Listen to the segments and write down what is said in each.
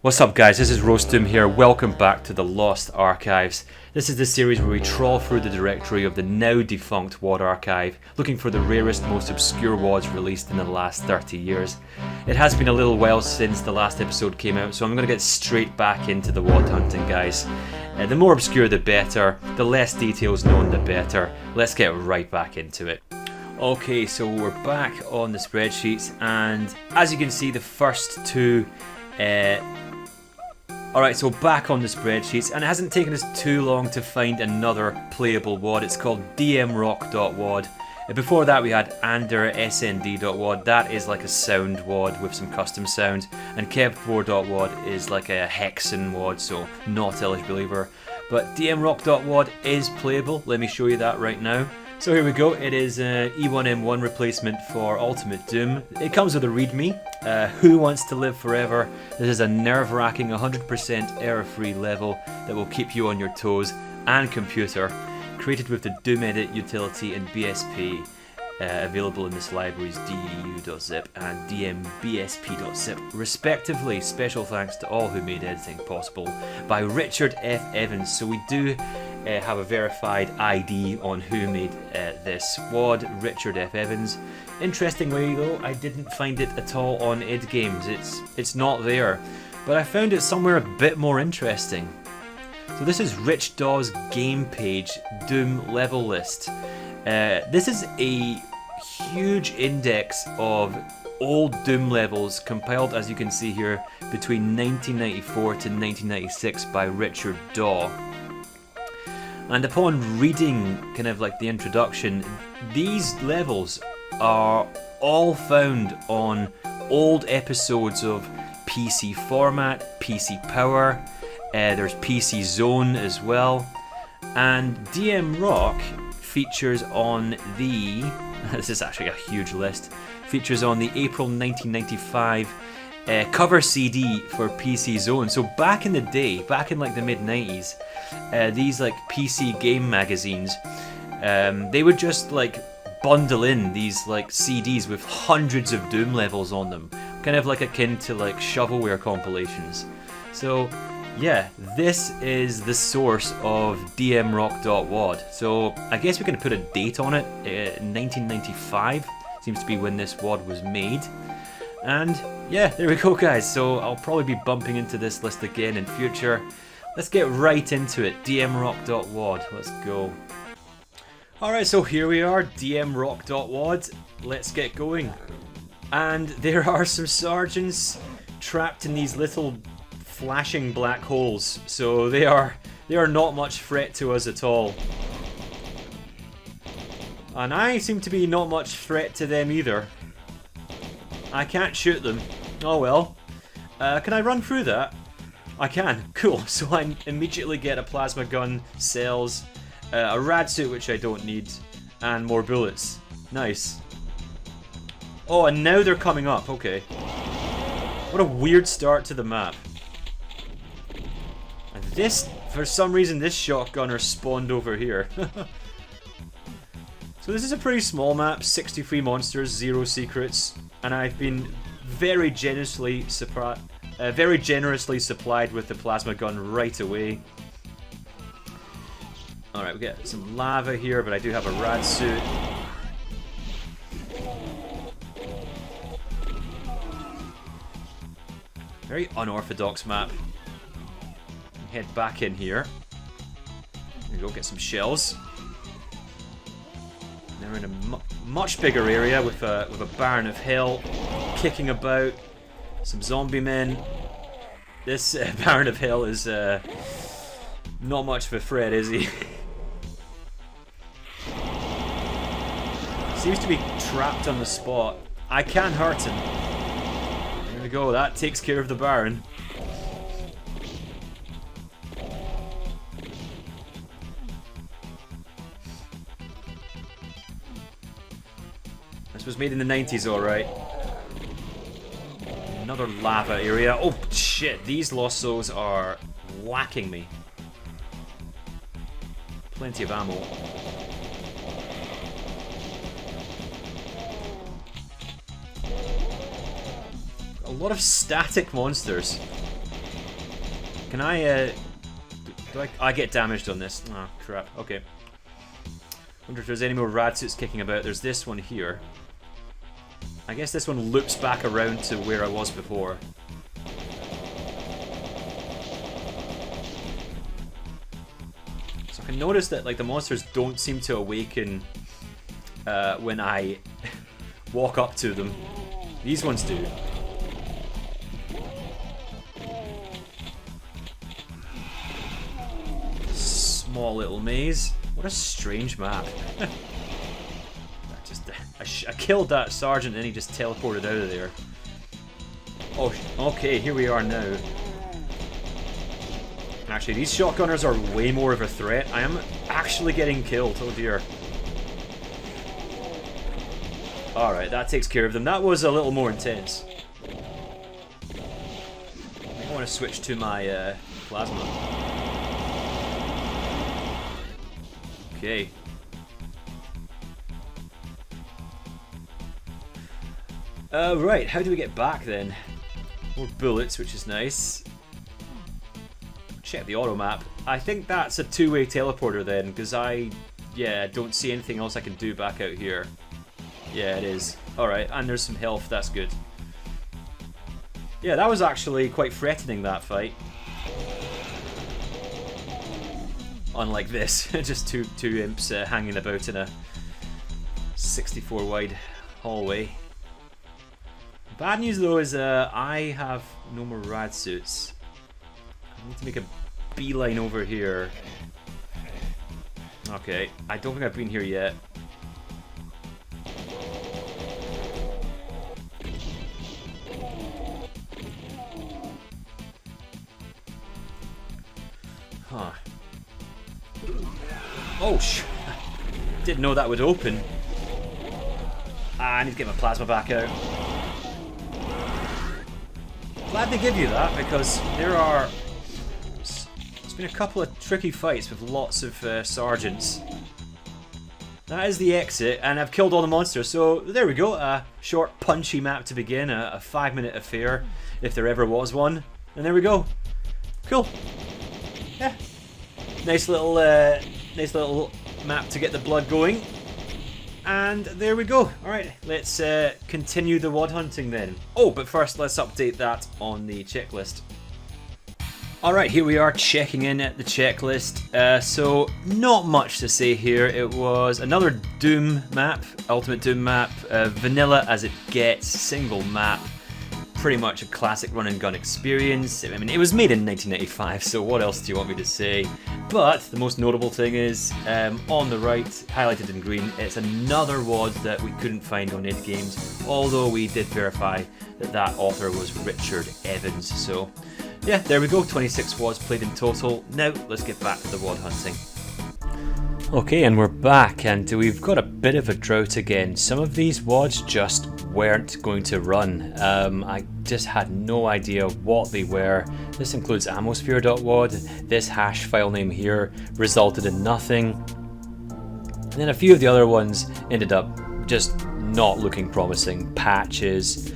What's up guys, this is Roastum here, welcome back to the Lost Archives. This is the series where we trawl through the directory of the now defunct WAD archive, looking for the rarest, most obscure WADs released in the last 30 years. It has been a little while since the last episode came out, so I'm going to get straight back into the WAD hunting guys. The more obscure the better, the less details known the better. Let's get right back into it. Okay, so we're back on the spreadsheets, and as you can see the first two Alright, so back on the spreadsheets, and it hasn't taken us too long to find another playable WAD. It's called dmrock.wad. Before that we had snd.wad. That is like a sound WAD with some custom sound, and kev4.wad is like a hexen WAD, so not eligible. But dmrock.wad is playable. Let me show you that right now. So here we go, it is an E1M1 replacement for Ultimate Doom. It comes with a readme, Who Wants to Live Forever. This is a nerve-wracking 100% error-free level that will keep you on your toes and computer. Created with the Doom Edit utility in BSP, available in this libraries du.zip and dmbsp.zip respectively. Special thanks to all who made editing possible by Richard F. Evans. So we do have a verified ID on who made this WAD, Richard F. Evans. Interestingly though, I didn't find it at all on idgames. It's not there, but I found it somewhere a bit more interesting. So this is Rich Daw's game page Doom level list. This is a huge index of old Doom levels compiled, as you can see here, between 1994 to 1996 by Richard Daw. And upon reading kind of like the introduction, these levels are all found on old episodes of PC Format, PC Power, there's PC Zone as well, and dmrock features on the, this is actually a huge list, features on the April 1995 cover CD for PC Zone. So back in the day, back in like the mid-90s, these like PC game magazines, they would just like bundle in these like CDs with hundreds of Doom levels on them, kind of like akin to like shovelware compilations. So yeah, this is the source of dmrock.wad. So I guess we can put a date on it. 1995 seems to be when this WAD was made. And yeah, there we go guys. So I'll probably be bumping into this list again in future. Let's get right into it. dmrock.wad. Let's go. Alright, so here we are, dmrock.wad. Let's get going. And there are some sergeants trapped in these little flashing black holes, so they are not much threat to us at all. And I seem to be not much threat to them either. I can't shoot them. Oh well. Can I run through that? I can. Cool. So I immediately get a plasma gun, cells, a rad suit which I don't need, and more bullets. Nice. Oh, and now they're coming up. Okay. What a weird start to the map. And this, for some reason, this shotgunner spawned over here. So this is a pretty small map, 63 monsters, 0 secrets, and I've been very generously supplied with the plasma gun right away. Alright, we get some lava here, but I do have a rad suit. Very unorthodox map. Head back in here. There we go, get some shells. Now we're in a much bigger area with a Baron of Hell kicking about. Some zombie men. This Baron of Hell is not much of a threat, is he? Seems to be trapped on the spot. I can hurt him. There we go, that takes care of the Baron. This was made in the 90s, alright. Another lava area. Oh shit, these lost souls are whacking me. Plenty of ammo. A lot of static monsters. Can I, do I get damaged on this? Oh, crap. Okay. Wonder if there's any more rad suits kicking about. There's this one here. I guess this one loops back around to where I was before. So I can notice that like the monsters don't seem to awaken when I walk up to them. These ones do. Small little maze. What a strange map. I killed that sergeant and he just teleported out of there. Oh, okay, here we are now. Actually, these shotgunners are way more of a threat. I am actually getting killed, oh dear. Alright, that takes care of them. That was a little more intense. I want to switch to my plasma. Okay. Right, how do we get back then? More bullets, which is nice. Check the auto map. I think that's a two-way teleporter then, because I don't see anything else I can do back out here. Yeah, it is. Alright, and there's some health, that's good. Yeah, that was actually quite threatening, that fight. Unlike this, just two imps hanging about in a 64 wide hallway. Bad news though is I have no more rad suits. I need to make a beeline over here. Okay, I don't think I've been here yet. Huh. Oh, didn't know that would open. I need to get my plasma back out. Glad they give you that, because there's been a couple of tricky fights with lots of sergeants. That is the exit, and I've killed all the monsters, so there we go. A short, punchy map to begin, a 5-minute affair, if there ever was one. And there we go. Cool. Yeah. Nice little map to get the blood going. And there we go. Alright, let's continue the WAD hunting then. Oh, but first let's update that on the checklist. Alright, here we are checking in at the checklist. So, not much to say here. It was another Doom map, Ultimate Doom map, vanilla as it gets, single map. Pretty much a classic run and gun experience. I mean, it was made in 1995, so what else do you want me to say? But the most notable thing is, on the right, highlighted in green, it's another WAD that we couldn't find on idgames, although we did verify that that author was Richard Evans. So, yeah, there we go, 26 WADs played in total. Now, let's get back to the WAD hunting. Okay, and we're back, and we've got a bit of a drought again. Some of these WADs just weren't going to run. I just had no idea what they were. This includes atmosphere.wad. This hash file name here resulted in nothing. And then a few of the other ones ended up just not looking promising. Patches,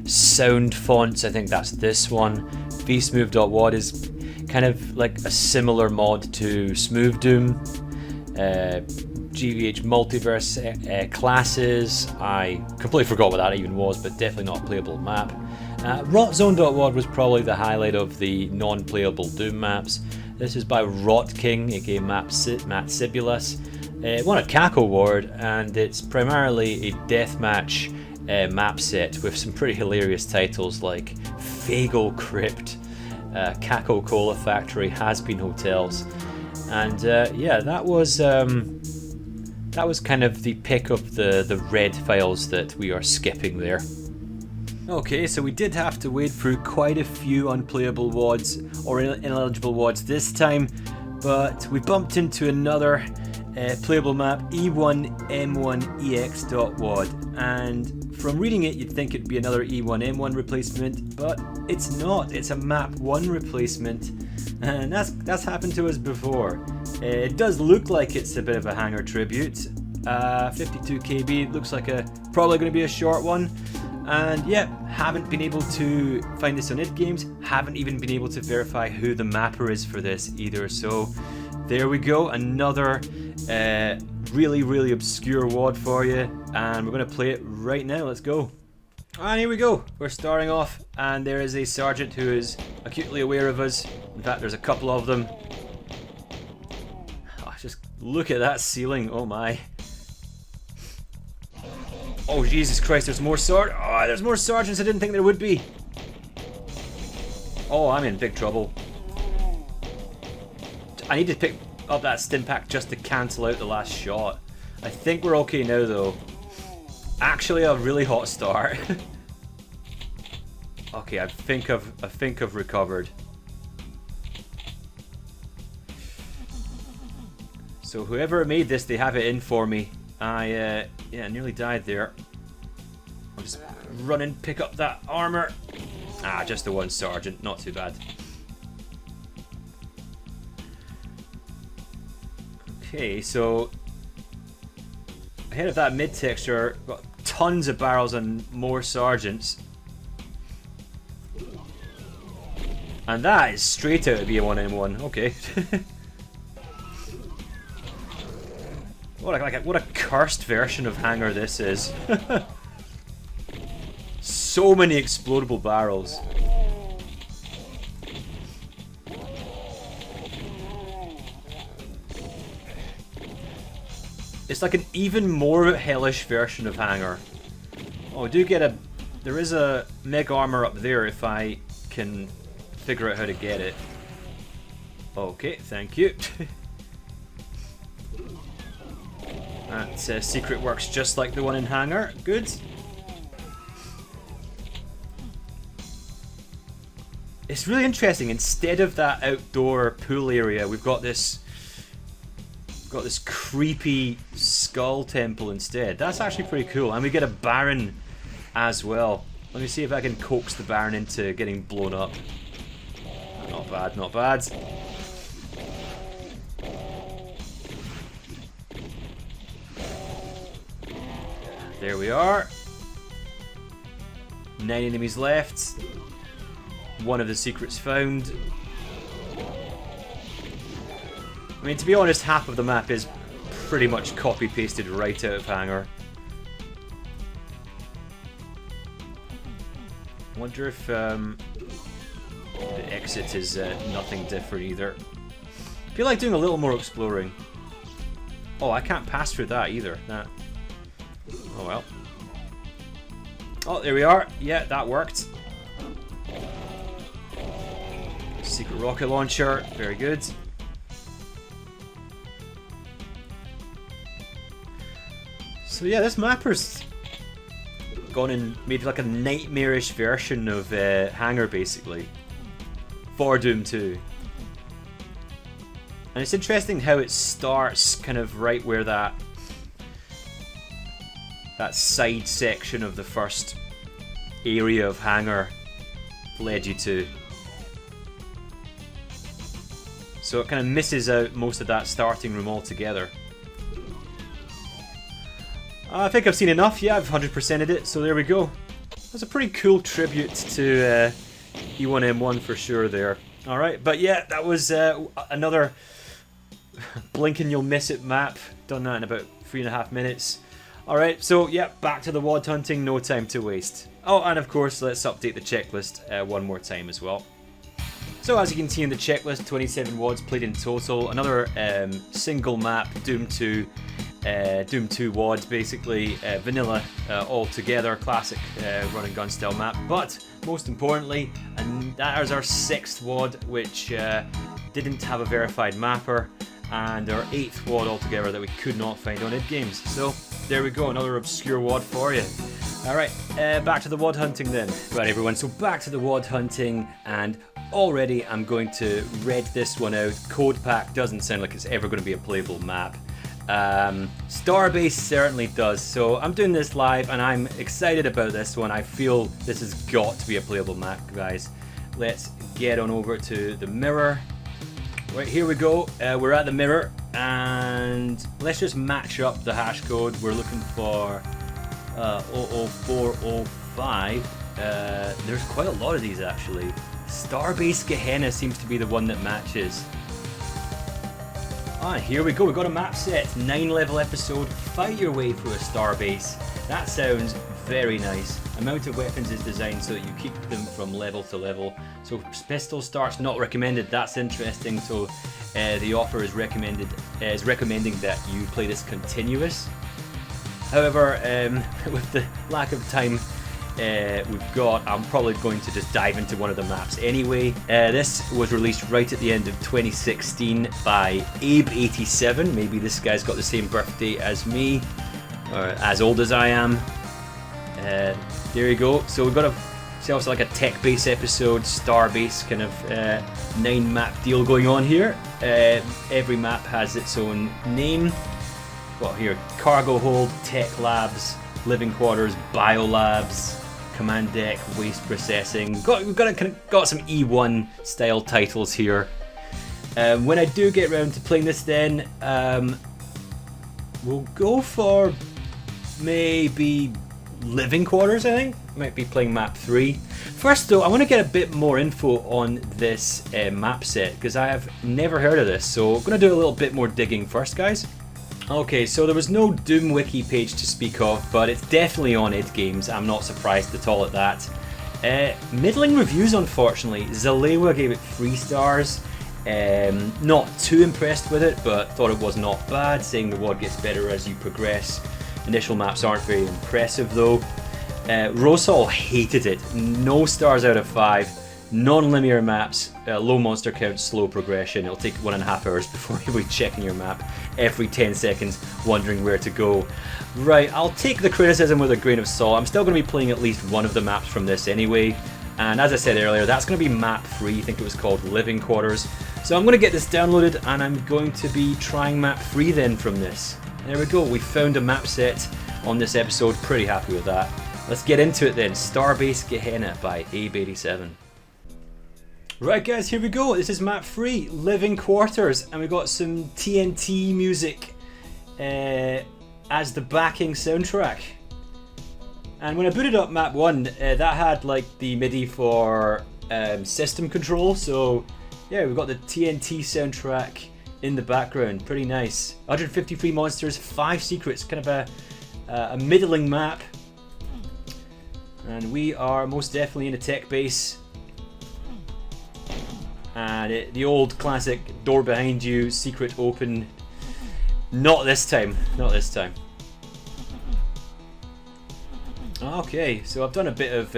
sound fonts, I think that's this one. vsmooth.wad is kind of like a similar mod to Smooth Doom. GVH Multiverse classes, I completely forgot what that even was, but definitely not a playable map. Rotzone.wad was probably the highlight of the non-playable Doom maps. This is by Rot King, aka Matt Sibulus. It won a CAC award, and it's primarily a deathmatch map set with some pretty hilarious titles like Fagel Crypt, Caco Cola Factory, Has Been Hotels. And yeah, that was kind of the pick of the red files that we are skipping there. Okay, so we did have to wade through quite a few unplayable WADs or ineligible WADs this time, but we bumped into another playable map, E1M1 ex.wad, and from reading it you'd think it'd be another E1M1 replacement, but it's not. It's a map 1 replacement, and that's happened to us before. It does look like it's a bit of a hanger tribute. 52 KB, looks like probably going to be a short one. And yeah, haven't been able to find this on idgames, haven't even been able to verify who the mapper is for this either. So there we go, another really obscure WAD for you, and we're going to play it right now. Let's go. And here we go, we're starting off, and there is a sergeant who is acutely aware of us. In fact, there's a couple of them. Oh, just look at that ceiling, oh my. Oh Jesus Christ, there's more there's more sergeants. I didn't think there would be. Oh, I'm in big trouble. I need to pick up that stim pack just to cancel out the last shot. I think we're okay now though. Actually, a really hot start. Okay, I think I've recovered. So whoever made this, they have it in for me. I yeah, nearly died there. I'll just run and pick up that armor. Ah, just the one sergeant, not too bad. Okay, so ahead of that mid texture, got tons of barrels and more sergeants. And that is straight out of E1M1, okay. What a cursed version of hangar this is. So many explodable barrels. It's like an even more hellish version of hangar. Oh, I do get there is a meg armor up there if I can figure out how to get it. Okay, thank you. That secret works just like the one in hangar. Good. It's really interesting. Instead of that outdoor pool area, we've got this creepy skull temple instead. That's actually pretty cool. And we get a Baron as well. Let me see if I can coax the Baron into getting blown up. Not bad, not bad. There we are. 9 enemies left. One of the secrets found. I mean, to be honest, half of the map is pretty much copy-pasted right out of hangar. I wonder if the exit is nothing different either. I feel like doing a little more exploring. Oh, I can't pass through that either. That. Oh well. Oh, there we are. Yeah, that worked. Secret rocket launcher. Very good. So yeah, this mapper's gone and made like a nightmarish version of hangar basically for Doom 2. And it's interesting how it starts kind of right where that side section of the first area of hangar led you to. So it kind of misses out most of that starting room altogether. I think I've seen enough. Yeah, I've 100%ed it, so there we go. That's a pretty cool tribute to E1M1 for sure there. Alright, but yeah, that was another blink and you'll miss it map. Done that in about 3.5 minutes. Alright, so yeah, back to the WAD hunting, no time to waste. Oh, and of course, let's update the checklist one more time as well. So as you can see in the checklist, 27 WADs played in total. Another single map, Doom 2 WAD, basically vanilla all together, classic run and gun style map. But most importantly, and that is our 6th WAD, which didn't have a verified mapper, and our 8th WAD altogether that we could not find on idgames. So there we go, another obscure WAD for you. Alright, back to the WAD hunting then. Right everyone, so back to the WAD hunting, and already I'm going to read this one out. Code Pack doesn't sound like it's ever going to be a playable map. Starbase certainly does, so I'm doing this live and I'm excited about this one. I feel this has got to be a playable map, guys. Let's get on over to the mirror. Right, here we go. We're at the mirror and let's just match up the hash code. We're looking for 00404 5. There's quite a lot of these actually. Starbase Gehenna seems to be the one that matches. Ah, here we go. We've got a map set. 9-level episode. Fight your way through a starbase. That sounds very nice. Amount of weapons is designed so that you keep them from level to level. So pistol starts not recommended. That's interesting. So the author is recommending that you play this continuous. However, with the lack of time we've got, I'm probably going to just dive into one of the maps anyway. This was released right at the end of 2016 by Ep.11. Maybe this guy's got the same birthday as me, or as old as I am. There you go. So we've got ourselves like a tech-based episode, Starbase kind of 9-map deal going on here. Every map has its own name. Got here cargo hold, tech labs, living quarters, biolabs, command deck, waste processing. We've got some E1 style titles here. When I do get around to playing this, then we'll go for maybe living quarters. I think might be playing map 3. First though, I want to get a bit more info on this map set because I have never heard of this. So I'm going to do a little bit more digging first, guys. Okay, so there was no Doom wiki page to speak of, but it's definitely on idgames. I'm not surprised at all at that. Middling reviews, unfortunately. Zalewa gave it 3 stars. Not too impressed with it, but thought it was not bad, saying the WAD gets better as you progress. Initial maps aren't very impressive though. Rosal hated it. No stars out of 5. Non-linear maps, low monster count, slow progression. It'll take 1.5 hours before you'll be checking your map every 10 seconds, wondering where to go. Right, I'll take the criticism with a grain of salt. I'm still going to be playing at least one of the maps from this anyway. And as I said earlier, that's going to be map 3. I think it was called Living Quarters. So I'm going to get this downloaded and I'm going to be trying map 3 then from this. There we go, we found a map set on this episode. Pretty happy with that. Let's get into it then. Starbase Gehenna by Ep.11. Right guys, here we go. This is map 3, Living Quarters, and we've got some TNT music as the backing soundtrack. And when I booted up map 1, that had like the MIDI for system control, so yeah, we've got the TNT soundtrack in the background. Pretty nice. 153 monsters, 5 secrets, kind of a middling map. And we are most definitely in a tech base. And the old classic door behind you, secret open. Not this time, not this time. Okay, so I've done a bit of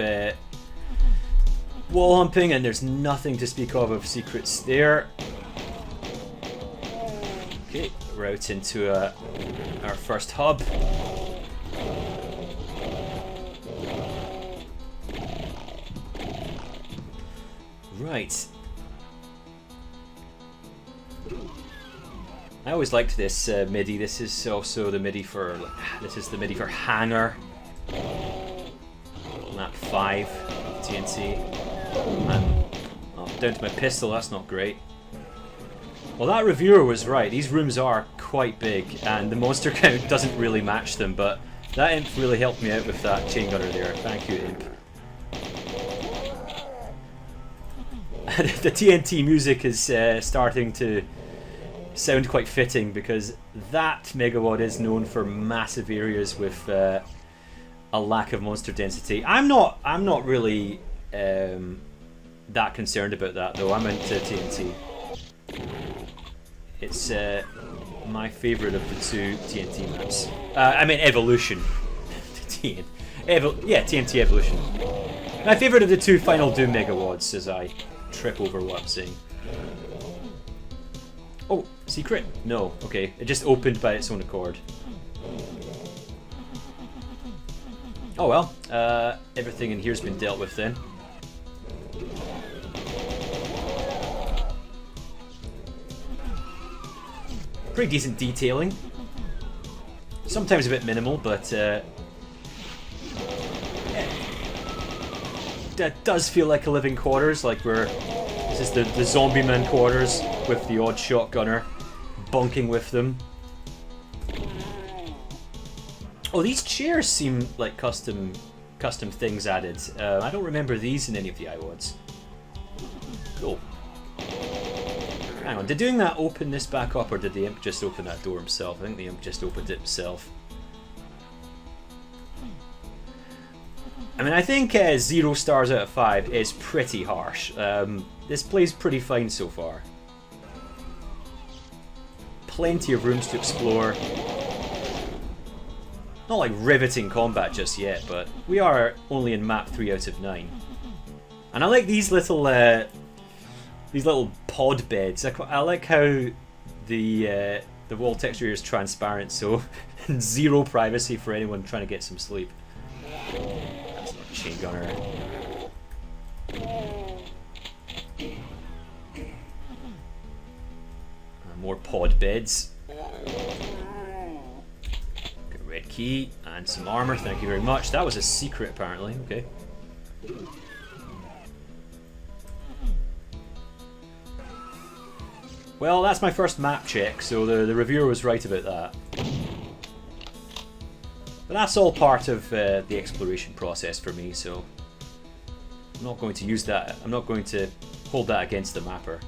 wall humping and there's nothing to speak of secrets there. Okay, route into our first hub. Right. I always liked this MIDI. This is also the MIDI for Hangar. Map 5 TNT. And down to my pistol. That's not great. Well, that reviewer was right. These rooms are quite big, and the monster count doesn't really match them. But that imp really helped me out with that chain gunner there. Thank you, imp. The TNT music is starting to sound quite fitting because that megawad is known for massive areas with a lack of monster density. I'm not really that concerned about that though. I'm into TNT. It's my favourite of the 2 TNT maps. I mean Evolution. TNT Evolution. My favourite of the 2 Final Doom megawads, as I trip over what I'm saying. Oh, secret? No, okay. It just opened by its own accord. Oh well, everything in here's been dealt with then. Pretty decent detailing. Sometimes a bit minimal, but that does feel like a living quarters, like this is the zombie man quarters with the odd shotgunner bunking with them. Oh, these chairs seem like custom custom things added. I don't remember these in any of the iWads. Cool. Hang on, did doing that open this back up, or did the imp just open that door himself? I think the imp just opened it himself. I mean, I think 0 stars out of 5 is pretty harsh. This plays pretty fine so far. Plenty of rooms to explore. Not like riveting combat just yet, but we are only in map 3 out of 9. And I like these little pod beds. I like how the wall texture here is transparent, so 0 privacy for anyone trying to get some sleep. That's not a chain gunner. More pod beds. Got a red key and some armor. Thank you very much. That was a secret, apparently. Okay. Well, that's my first map check, so the reviewer was right about that. But that's all part of the exploration process for me, so I'm not going to use that. I'm not going to hold that against the mapper.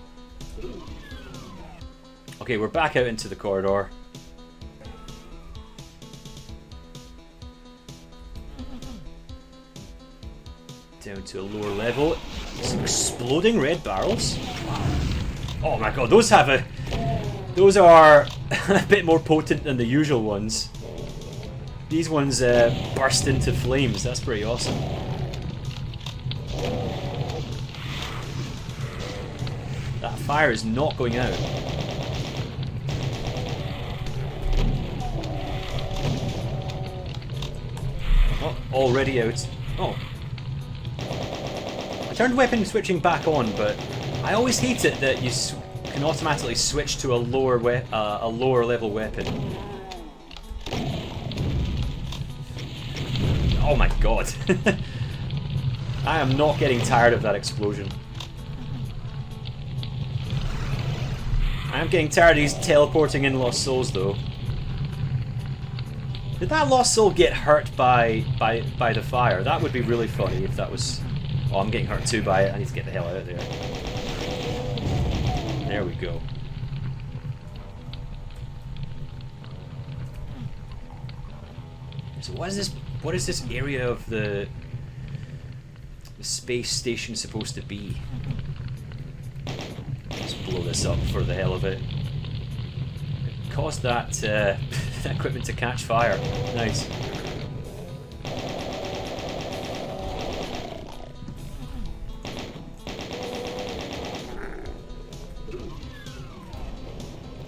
Okay, we're back out into the corridor. Down to a lower level. Some exploding red barrels. Oh my god, those are a bit more potent than the usual ones. These ones burst into flames. That's pretty awesome. That fire is not going out. Oh, already out. Oh. I turned weapon switching back on, but I always hate it that you can automatically switch to a lower level weapon. Oh my god. I am not getting tired of that explosion. I am getting tired of these teleporting in lost souls though. Did that lost soul get hurt by the fire? That would be really funny if that was... Oh, I'm getting hurt too by it. I need to get the hell out of there. There we go. So what is this area of the space station supposed to be? Let's blow this up for the hell of it. Caused that equipment to catch fire. Nice.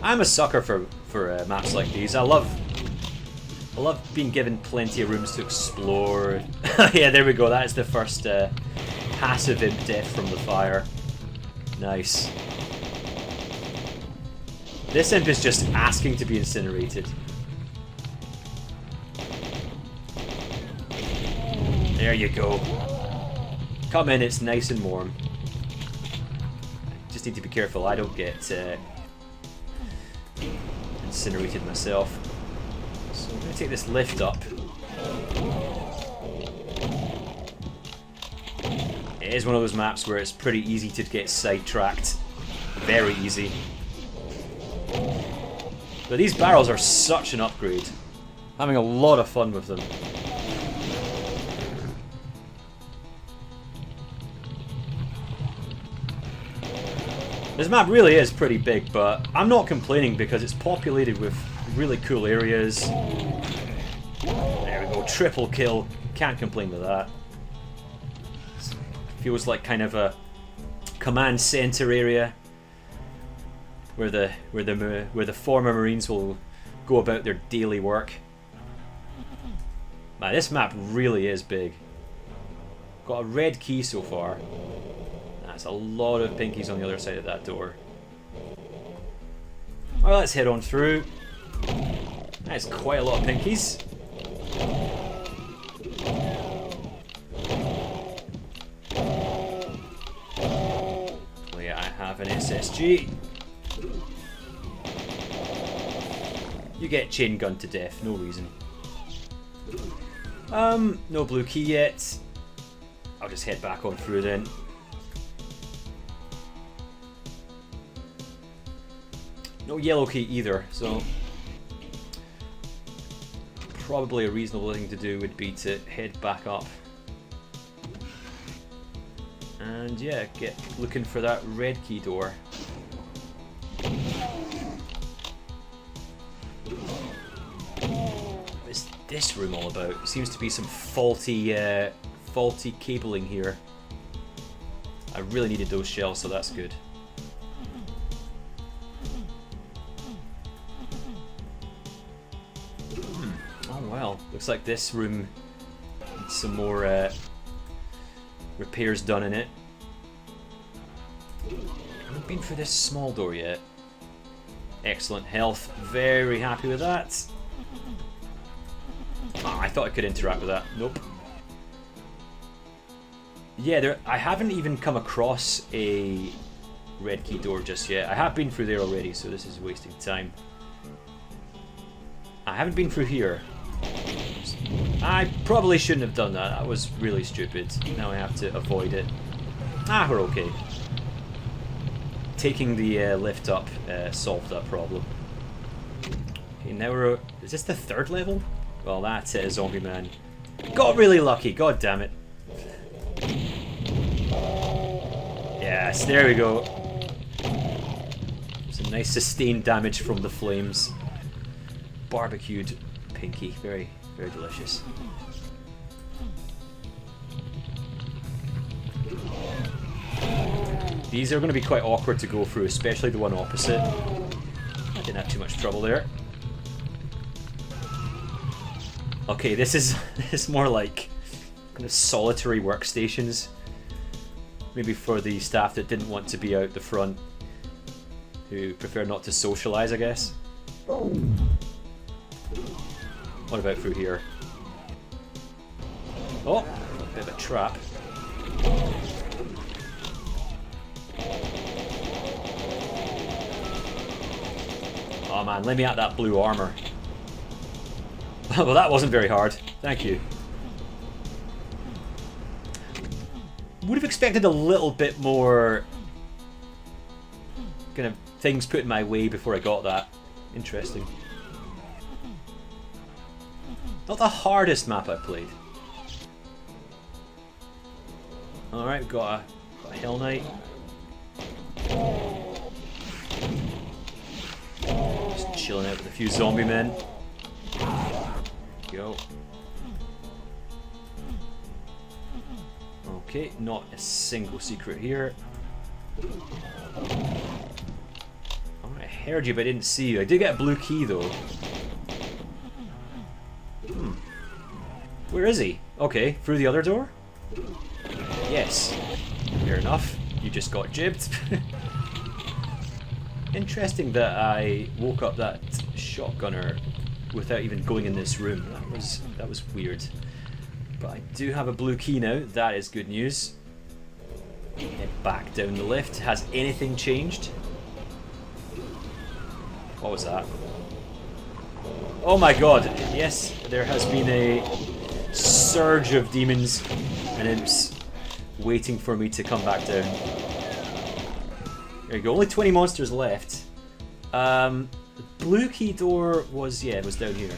I'm a sucker for maps like these. I love being given plenty of rooms to explore. Yeah, there we go. That is the first passive imp death from the fire. Nice. This imp is just asking to be incinerated. There you go. Come in, it's nice and warm. Just need to be careful I don't get incinerated myself. So I'm going to take this lift up. It is one of those maps where it's pretty easy to get sidetracked. Very easy. But these barrels are such an upgrade. Having a lot of fun with them. This map really is pretty big, but I'm not complaining because it's populated with really cool areas. There we go, triple kill. Can't complain with that. Feels like kind of a command center area where the former Marines will go about their daily work. Man, this map really is big. Got a red key so far. That's a lot of pinkies on the other side of that door. Well, let's head on through. That's quite a lot of pinkies. Oh yeah, I have an SSG. You get chain gunned to death, no reason. No blue key yet. I'll just head back on through then. No yellow key either, so probably a reasonable thing to do would be to head back up. And yeah, get looking for that red key door. What is this room all about? Seems to be some faulty cabling here. I really needed those shells, so that's good. Oh well, looks like this room needs some more repairs done in it. I haven't been through this small door yet. Excellent health, very happy with that. Ah, I thought I could interact with that. Nope. Yeah, I haven't even come across a red key door just yet. I have been through there already, so this is wasting time. I haven't been through here. I probably shouldn't have done that. That was really stupid. Now I have to avoid it. Ah, we're okay. Taking the lift up solved that problem. Okay, now we're... Is this the third level? Well, that's it, Zombie Man. Got really lucky, god damn it. Yes, there we go. Some nice sustained damage from the flames. Barbecued pinky, very, very delicious. These are going to be quite awkward to go through, especially the one opposite. I didn't have too much trouble there. Okay, this is more like kind of solitary workstations. Maybe for the staff that didn't want to be out the front, who prefer not to socialise, I guess. What about through here? Oh, a bit of a trap. Oh man, let me out that blue armor. Well, that wasn't very hard. Thank you. Would have expected a little bit more kind of things put in my way before I got that. Interesting. Not the hardest map I've played. Alright, we've got a Hell Knight. Just chilling out with a few zombie men. Go. Okay, not a single secret here. Oh, I heard you but I didn't see you. I did get a blue key though. Where is he? Okay, through the other door? Yes. Fair enough. You just got jibbed. Interesting that I woke up that shotgunner without even going in this room. That was weird. But I do have a blue key now. That is good news. Head back down the lift. Has anything changed? What was that? Oh my god. Yes, there has been a surge of demons and imps waiting for me to come back down. There you go. Only 20 monsters left. The blue key door was, yeah, it was down here.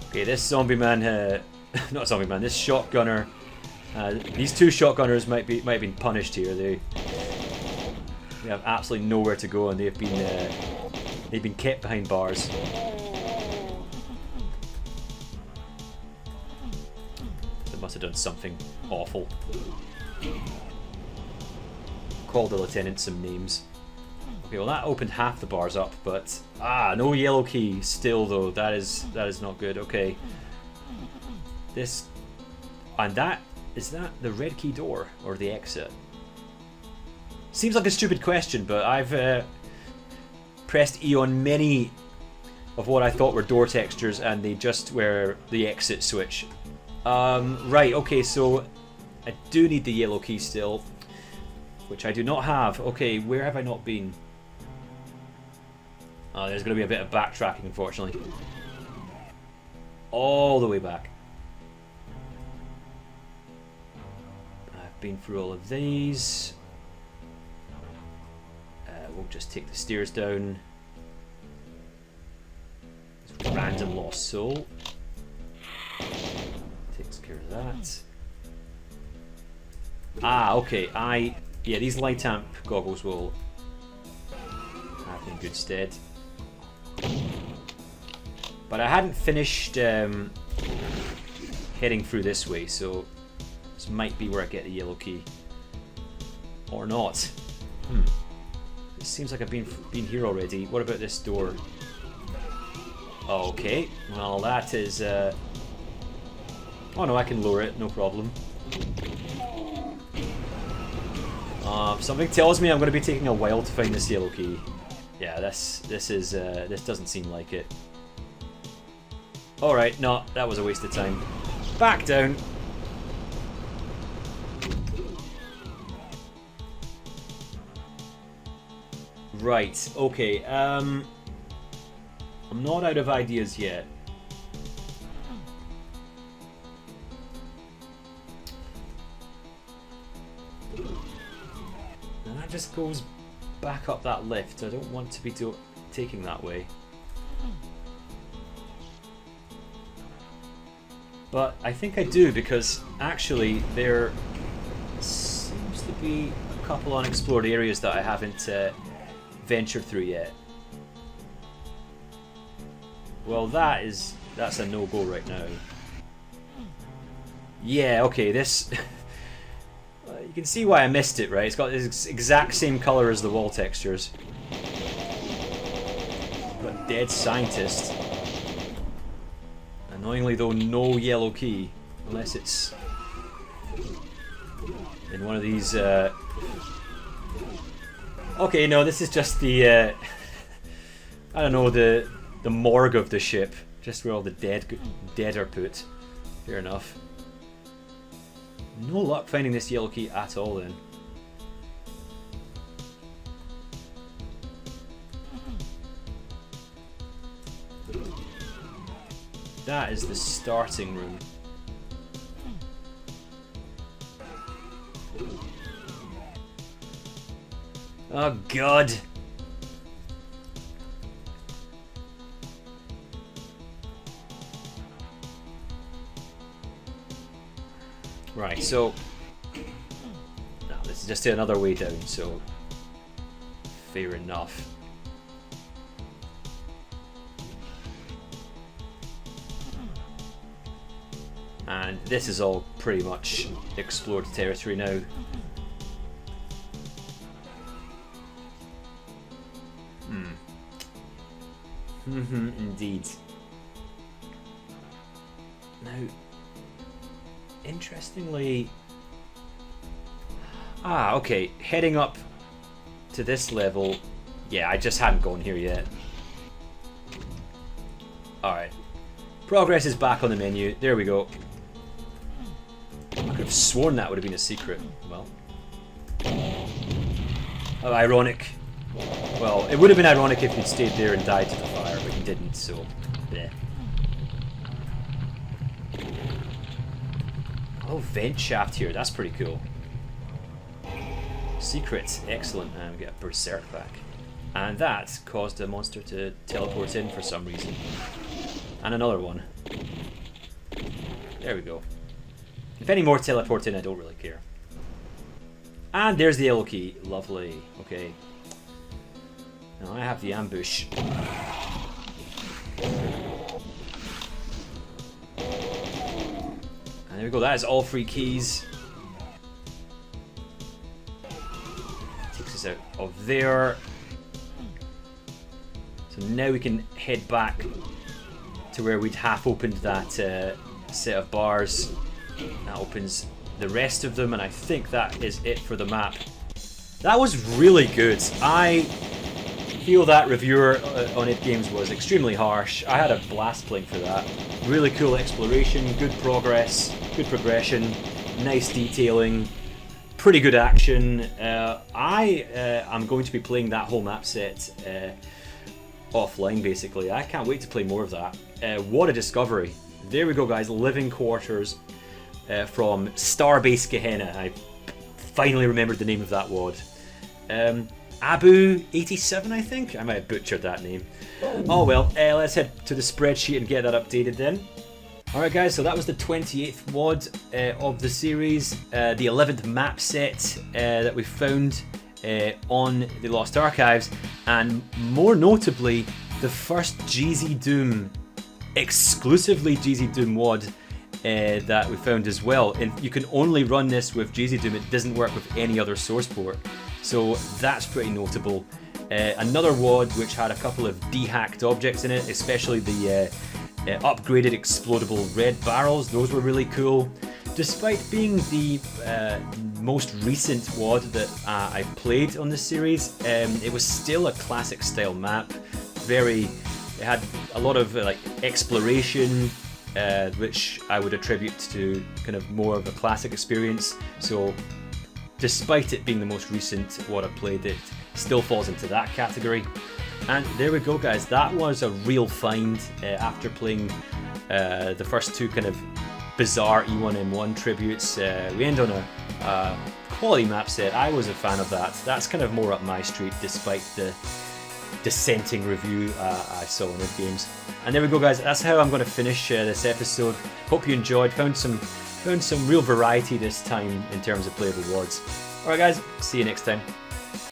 Okay, this zombie man, not zombie man, this shotgunner, these two shotgunners might have been punished here. They have absolutely nowhere to go, and they've been kept behind bars. They must have done something awful. Called the lieutenant some names. Okay, well that opened half the bars up, but no yellow key still though. That is not good. Okay. This and that is that the red key door or the exit? Seems like a stupid question, but I've pressed E on many of what I thought were door textures and they just were the exit switch. Right, okay, so I do need the yellow key still, which I do not have. Okay, where have I not been? Oh, there's going to be a bit of backtracking, unfortunately. All the way back. I've been through all of these. We'll just take the stairs down. Random lost soul. Takes care of that. Ah, okay. Yeah, these light amp goggles will have me in good stead. But I hadn't finished heading through this way, so this might be where I get the yellow key. Or not. It seems like I've been here already. What about this door? Okay, well that is... Oh no, I can lower it, no problem. Something tells me I'm going to be taking a while to find this yellow key. Yeah, this doesn't seem like it. Alright, no, that was a waste of time. Back down! Right, okay, I'm not out of ideas yet. And that just goes back up that lift. I don't want to be taking that way. But I think I do, because actually there seems to be a couple unexplored areas that I haven't ventured through yet. Well, that's a no-go right now. Yeah, okay, this... you can see why I missed it, right? It's got this exact same color as the wall textures. But dead scientist. Annoyingly though, no yellow key. Unless it's... in one of these... Okay, no, this is just the... I don't know, the morgue of the ship. Just where all the dead are put. Fair enough. No luck finding this yellow key at all then. That is the starting room. Oh god! Right, so... no, this is just another way down, so... fair enough. And this is all pretty much explored territory now. Indeed. Now, interestingly... ah, okay, heading up to this level... yeah, I just hadn't gone here yet. Alright. Progress is back on the menu. There we go. I could have sworn that would have been a secret. Well. Oh, ironic. Well, it would have been ironic if you'd stayed there and died to the fire, but you didn't, so... bleh. Oh, vent shaft here. That's pretty cool. Secrets. Excellent. And we get a berserk back. And that caused a monster to teleport in for some reason. And another one. There we go. If any more teleport in, I don't really care. And there's the yellow key. Lovely. Okay. Now I have the ambush. And there we go. That is all 3 keys. Takes us out of there. So now we can head back to where we'd half opened that set of bars. That opens the rest of them, and I think that is it for the map. That was really good. I feel that reviewer on idgames was extremely harsh. I had a blast playing for that. Really cool exploration, good progress, good progression, nice detailing, pretty good action. I am going to be playing that whole map set offline basically. I can't wait to play more of that. What a discovery. There we go guys, living quarters from Starbase Gehenna. I finally remembered the name of that WAD. Abu87 I think? I might have butchered that name. Oh well, let's head to the spreadsheet and get that updated then. Alright guys, so that was the 28th WAD of the series, the 11th map set that we found on the Lost Archives, and more notably, the first GZ Doom, exclusively GZ Doom WAD that we found as well. And you can only run this with GZ Doom, it doesn't work with any other source port. So that's pretty notable. Another WAD which had a couple of de-hacked objects in it, especially the upgraded explodable red barrels. Those were really cool. Despite being the most recent WAD that I played on this series, it was still a classic style map. It had a lot of like exploration, which I would attribute to kind of more of a classic experience. So despite it being the most recent WAD I played, it still falls into that category. And there we go guys, that was a real find after playing the first two kind of bizarre E1M1 tributes. We end on a quality map set. I was a fan of that. That's kind of more up my street despite the dissenting review I saw on idgames. And there we go guys, that's how I'm going to finish this episode. Hope you enjoyed, found some real variety this time in terms of playable WADs. Alright guys, see you next time.